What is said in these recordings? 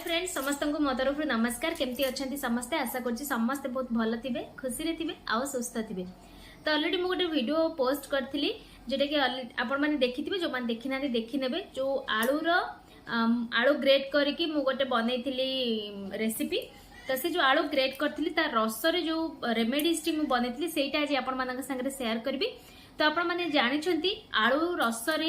Friends समस्त को मो तरफ नमस्कार। केमती अच्छा समस्ते आशा करुँच समस्ते बहुत भल थे खुशी रे थे आउ सुस्थ थे। तो अलरेडी मुझे गोटे वीडियो पोस्ट करी जोटा कि आपण मैंने देखी जो मैंने देखी ना देखी ने जो आलूर आलू ग्रेट करके गोटे बनई रेसिपी। तो से जो आलू ग्रेट करी तार रसर जो रेमेडीज टी बनई से आज आपण सागर सेयार करी। तो आपण मैंने जानी आलू रसर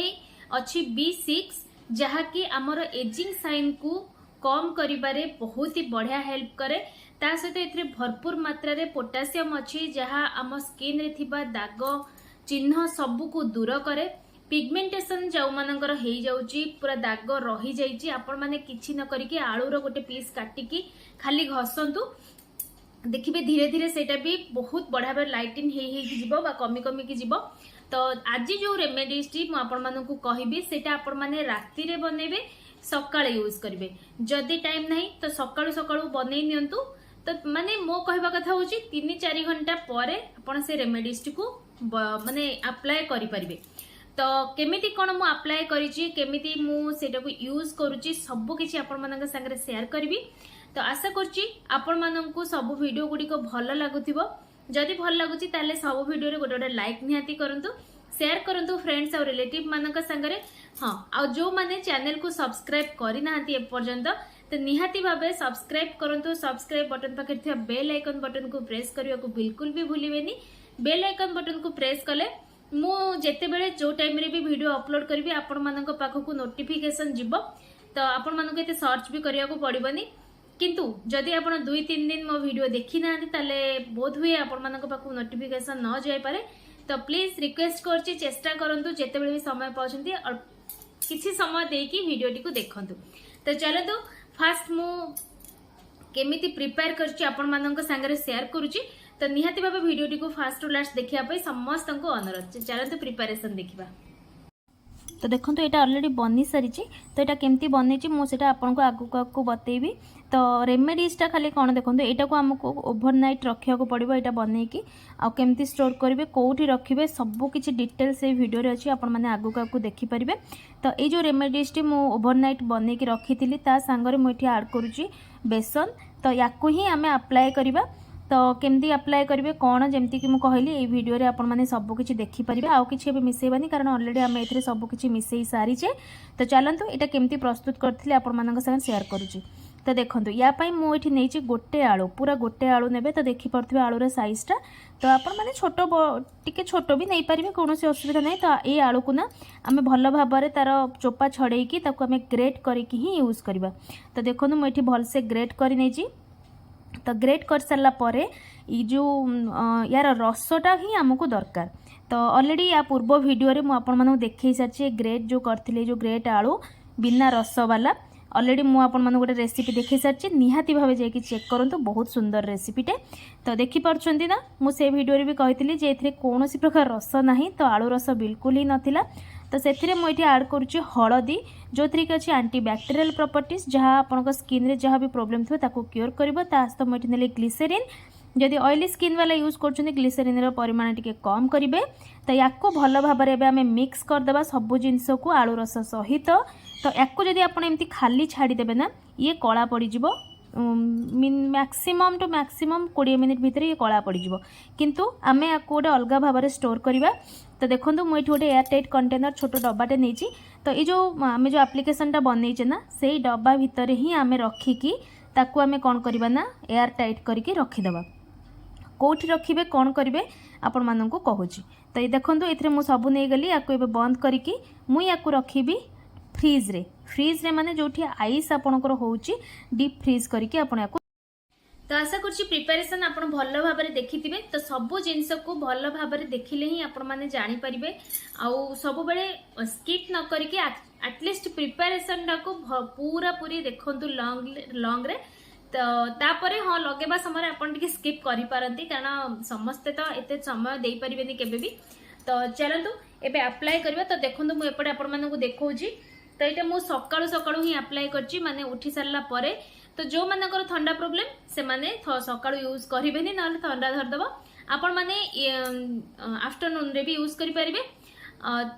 अच्छी B6 जहाँकि आमर एजिंग साइन को कम करिबारे बहुत ही बढ़िया हेल्प करे। ता सहित एथिरे भरपूर मात्रा रे पोटासियम अच्छी जहाँ आम स्किन रे थिबा दाग चिन्ह सबू को दूर करे। पिगमेंटेशन जो मानकर हो जाउची पूरा दाग रही जाइची आपण माने किछि न करिके आलूर गोटे पीस काटिकी खाली घसंतु देखिए धीरे धीरे सेटा भी बहुत बढ़िया भाव लाइटिन हो कमी कमी की जीव। तो आज जो रेमेडीज टी मुझे कहबी सेटा आपण माने राति रे बनेबे सकाळे यूज करेंगे। जदि टाइम नहीं तो सकाळु सकाळु बनै नियंतु। तो माने मो कहबा कथा होची 3-4 घंटा परे आपण से रेमेडीज टी को माने अप्लाई करि परिबे। तो केमिति कोन मु अप्लाई करिछि केमिति मु सेटा को यूज करूछि सब किछि आपण मानक संगे शेयर करबी। तो आशा करछि आपण मानकु सब वीडियो गुडी को भल लागुथिबो। जदि भल लागुछि ताले सब वीडियो रे गोटे गोटे लाइक निहाती करंतु शेयर करंतु फ्रेंड्स और रिलेटिव मानक संगे। हाँ आ जो माने चैनल को सब्सक्राइब करि नाहंती ए पर्यंत तो निहाती भाबे सब्सक्राइब करंतु। सब्सक्राइब बटन पाखे थिया बेल आइकन बटन को प्रेस करिया को बिल्कुल भी भूलिबेनी। बेल आइकन बटन को प्रेस कले मु जेते बेले जो टाइम रे भी वीडियो अपलोड करबी आपण मानक पाखकु नोटिफिकेशन जिवो। तो आपण मानक एते सर्च भी करिया को पड़िबनी। किंतु जदि आपण 2-3 दिन मो वीडियो देखी ना ताले बोध हुए आपण मानक पाखकु नोटिफिकेशन न जाय पारे। तो प्लीज रिक्वेस्ट करछि चेष्टा करंतु जेते बेले भी समय पाउछंती और किछि समय देकी वीडियो टी को देखंतु। तो चलतु फास्ट मु केमिति प्रिपेयर करछि आपण मानक संगे शेयर करूछि। तो निहाती भाबे वीडियो टी को फास्ट टू लास्ट देखिया पई समस्त को अनुरोध। चलतु प्रिपरेशन देखिबा। तो देखो ये ऑलरेडी बनी सारी। तो यहाँ केमती बनई मुझे आपको आगू बतेबी। तो रेमेडीजटा खाली कौन देखो यहाँ को आमको ओभरनाइट रखा पड़ो यहाँ बनईकी आमती स्टोर करेंगे कौटी रखिए सबकि डिटेल से वीडियो अच्छी आपण मैंने आगू देखिपारे। तो ये जो रेमेडीज टी ओभरनाइट बनईकी रखी थी सांगरे मुझे आड करुँची बेसन। तो या ही आम अप्लाई करवा। तो केमती अप्लाई करेंगे कौन जमती कि कहली ये वीडियो रे आपण माने सबकि देखिपारे आउ कि मिसेबानी कारण ऑलरेडी आम ए सबकि मिसई सारीचे। तो चलतु यहाँ केमती प्रस्तुत करते आपण मान शेयर करुँची। तो देखो यापाई मुझे नहीं गोटे आलू पूरा गोटे आलू ने। तो देखिपे आलूर साइजटा तो आपण मैंने छोट टिके छोट भी नहीं पारे कौन असुविधा नहीं। तो ये आलू को ना आम भल भाव तार चोपा छड़ेकी आम ग्रेट करके ही यूज करवा। तो देखो मुझे भलसे ग्रेट कर नहीं। तो ग्रेट कर सारा पर जो यार रसटा ही आमको दरकार। तो ऑलरेडी या पूर्व वीडियो रे मु आपण मानू देखै सारछि ग्रेट जो करथिले जो ग्रेट आलू बिना रस वाला ऑलरेडी मु आपण मानू गोटे रेसिपी देखै सारछि। निहाती भावे जाके चेक करंतु बहुत सुंदर रेसिपीटे। तो देखि परछंती ना मु से वीडियो रे भी कहितली जे एथिरे कोनोसी प्रकार रस नाही। तो आलू रस बिल्कुल ही नथिला। तो से मुझे आड करुँची हलदी जो थी कि अच्छी एंटीबैक्टेरियल प्रॉपर्टीज जहाँ आपण स्किन रे जहाँ भी प्रॉब्लम थो ताको क्योर करिवो। ता सहित मुझे नेली ग्लिसरीन जदि ऑयली स्किन वाला यूज कर ग्लिसरीन परिमाण टी कम करेंगे। तो या भल भाव में आम मिक्स करदे सबू जिनस को आलू रस सहित। तो या एमती खाली छाड़देवे ना ये कला पड़ज मैक्सिमम टू मैक्सिमम 20 मिनिट भितर ये कला पड़ज। किंतु आम या गोटे अलग भाव में स्टोर करवा। तो देखो मुझे गोटे एयर टाइट कंटेनर छोट डब्बाटे नहीं। तो ये जो आम जो एप्लिकेशनटा बनईचे ना से डब्बा भितर ही आम रखिकी ताकू आम कौन करवा ना एयर टाइट करके रखीदे। कौटी रखिए कौन करेंगे आपण मानू कहूँ। तो ये देखो ये मुझे सब नहीं गली या बंद करके मुझे रखी फ्रिज रे। फ्रिज रे माने जो आइस आपणकर होची डीप फ्रीज करके आपण या। तो आशा करुँची प्रिपेरेसन आपण भल भाव में देखिथिबे। तो सबो जिनस को भल भाव में देखिले ही आपण माने जानि परिबे आउ सब बेले स्किप न करके एटलिस्ट प्रिपेरेसन को पूरा पूरी देखंतु लॉन्ग रे। तो तापरे हाँ लगेबा समय आपण टिके स्किप करि पारंती कारण समस्ते तो एते समय देई परिबेनी केबे भी। तो चलतु एबे अप्लाई करबा। तो देखंतु मु एपटे आपण मानकु देखौची। तो ये मुझे सकाळु सकाळु ही अप्लाई करची माने उठी सारा परे। तो जो मानकर थंडा प्रॉब्लम से माने सकाळु यूज करिबेनी ना थंडा धरदबो आपण माने आफ्टरनून रे भी यूज करि परिबे।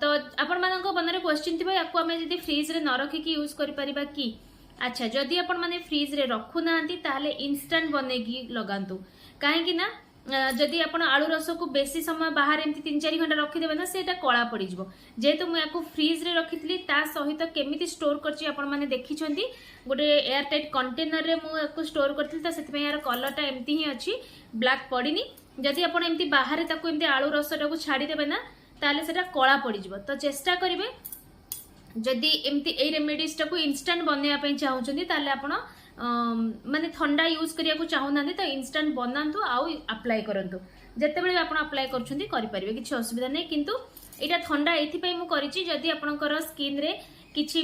तो आपण मानक मनरे क्वेश्चन थिबा याकु आमे जदी फ्रिज रे न रखी कि यूज करि परिबा कि अच्छा जदि आपण माने फ्रिज रे रखु नांती ताहले इंस्टेंट बनेगी लगांतु काहे ना जदि आपण आलू रस को बेसी समय बाहर एमती 3-4 घंटा रखिदेबे ना सेटा कला पड़ जाव जेहेतु मुझे फ्रिज रे रखी ता सहित केमिति स्टोर करछि आपण माने देखिछंती गोटे एयर टाइट कंटेनर रे मु स्टोर करथिल त सेति यार कलरटा एमती ही अछि ब्लैक पड़िनी जदि आपण एमती बाहर ताकू एमती आलू रसटा को छाड़ी देबे ना ताले सेटा कला पड़ जाव तो चेष्टा करिवे जदि एमती ए रेमेडीज टाकू इंस्टेंट बनैया पई चाहुचंती ताले आपण माने ठंडा यूज करिया को चाहुना तो इंस्टेंट बनातु आउ अप्लाई करंतु जेतेबेले आपण अप्लाई करछंती करि परिबे किछि असुविधा नै किंतु एटा ठंडा एथि पई मु करिछि जदि आपनकर स्किन रे किछि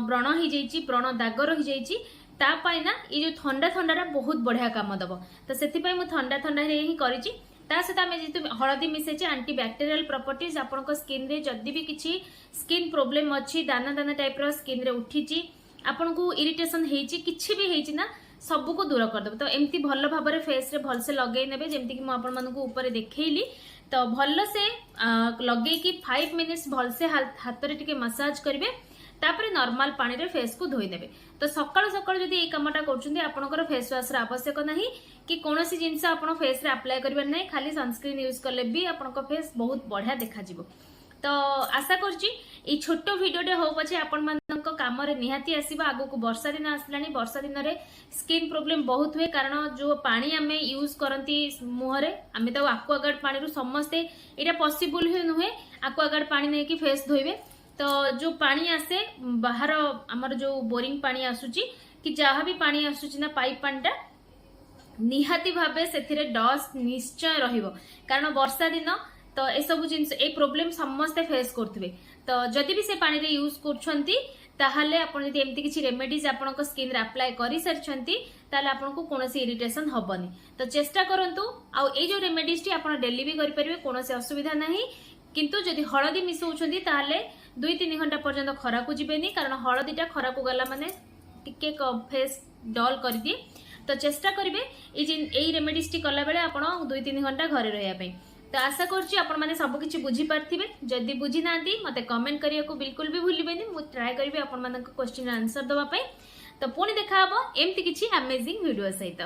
व्रण ही जाइछि व्रण दाग रहि जाइछि ता पई ना ए जो ठंडा ठंडाटा बहुत बढ़िया काम दबो तो सेथि पई मु ठंडा ठंडा रे ही करिछि ता सहित आम जेहेतु हलदी मिसेचे आंटी बैक्टेरियल प्रॉपर्टीज आपण स्किन रे जदि भी किछि स्किन प्रॉब्लम अच्छी दाना दाना टाइप रो स्किन रे उठिछि आपन को इरिटेशन हेछि किछि भी हेछि ना सब को दूर कर देबो तो एमती भल भाव रे फेस रे भल से लगेई नेबे जेमति कि मु आपन मानन को ऊपर देखैली तो भल से लगेई कि 5 मिनिट्स भल से हाथ रे टिके मसाज करिवे तापरे नॉर्मल पानी रे फेस को धोई नेबे तो सकाळ सकाळ जदि ए कामटा करछुंदी आपनकर फेस वॉश रा आवश्यक नाही कि कोनोसी जिंस आपन फेस रे अप्लाई करबे नै खाली सनस्क्रीन यूज करले भी आपनकर फेस बहुत बढ़िया देखा जिवो तो आशा करछि ए छोटो वीडियोटे हो पछे आपण मानक काम रे निहाती आसीबा आगो को वर्षा दिन आसलानी वर्षा दिन रे स्किन प्रॉब्लम बहुत हुए कारण जो पानी आमे यूज करंती मुहरे आमे तो एक्वागार्ड पानी रु समस्ते एटा पॉसिबल ही नुहे एक्वागार्ड पानी नै कि फेस धोइबे तो जो पानी आसे बाहर हमर जो बोरिंग पानी आसुची कि जहाँ भी पानी आसुची ना पाइप पानीटा निहाती भाबे सेथिरे डस्ट निश्चय रहिबो कारण वर्षा दिन तो ए सब जिंस ए प्रॉब्लम समस्ते फेस करथिबे तो जदि भी से पानी रे यूज करछंती ताहाले आपण जदि एमती किछि रेमेडीज आपनक स्किन रे अप्लाई करि सरछंती ताले आपनको कोनोसी इरिटेशन हबनी तो चेष्टा करंतु आ ए जो रेमेडीज टी आपण डेली भी करि परिबे कोनोसी असुविधा नाही किंतु जदि हळदी मिसौछंती ताहाले 2-3 घंटा पर्यंत खरा को जिबेनी कारण हळदीटा खरा को गला माने टिके फेस डल कर दिए तो चेष्टा करिवे ए रेमेडीज टी कला बेले आपण 2-3 घंटा घरे रहया पे तो आशा करछि आपण माने सब किछि बुझी पारथिबे जदि बुझी नांती मते कमेंट करिया को बिल्कुल भी भूलिबेनी मु ट्राई करबे आपण मानक क्वेश्चन आंसर दबा पई तो पुणी देखा हबो एमती किछि अमेजिंग वीडियो सहित।